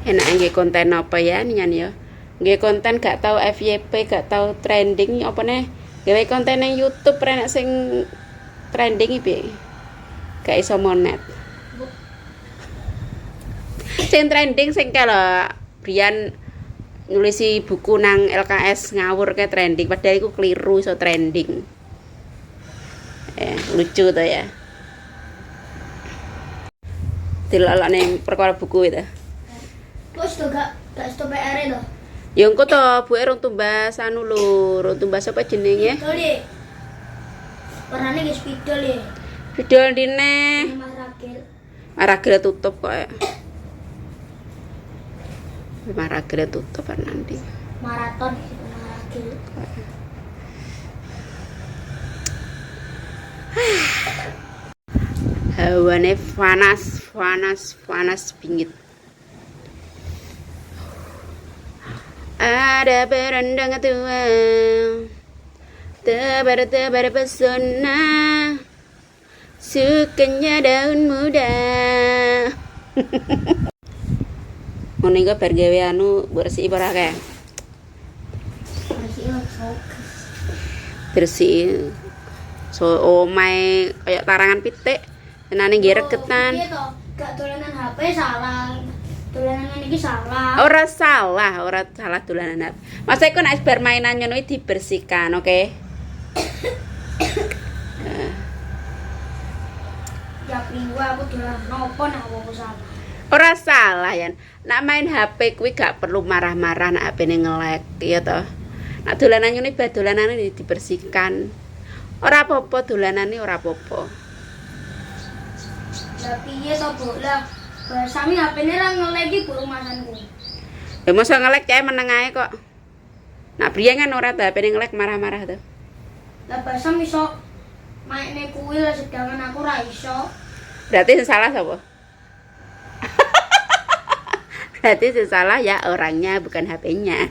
Enak nggih konten apa ya nian ya. Nggih konten gak tahu FYP, gak tahu trending apa nih. Gawe konten yang YouTube enak sing trending iki. Gak iso monet. Sing trending sing kalau Brian nulisi buku nang LKS ngawur ke trending padahal iku keliru iso trending. Lucu tuh ya. Dilalak ning perkara buku itu. Wes to gak stop PR to. Ya engko to buke rong tumbas anu lho, rong tumbas apa jenenge? Dole. Warnane wis spidol ya. Video dine. Mas Ragil. Maragil tutup kok. Maragil tutup kan nanti. Maraton Ragil. Hawane panas bingit. Ada berendang tua, tebar pesona, sukanya daun muda. Ngono iku bar gawe anu bersih ora kae. Bersih. So omae kayak tarangan pitik. Tenane nggih regetan. Iya to, gak dolanan HP salah. Dolanan iki salah. Ora salah dolanan HP. Masa iku nek bar mainan ngono iki dibersihkan, oke? Ya priwa aku dolan nopo nek aku salah. Ora salah ya. Nek main HP kuwi gak perlu marah-marah nek HP-ne ngelek, ya toh. Nek dolanan ngene bar dolanane dibersihkan. Ora apa-apa dolanane ora apa-apa. Lah piye to, Bu? Lah sami HP-ne ra ngelek iki Bu rumasanku. Ya masa ngelek cae meneng ae kok. Nak briyen kan ora ta HP-ne ngelek marah-marah to. Lah basam iso maine kuwi lah sedangkan aku ra iso. Berarti sing salah sapa? Berarti sing salah ya orangnya bukan HP-nya.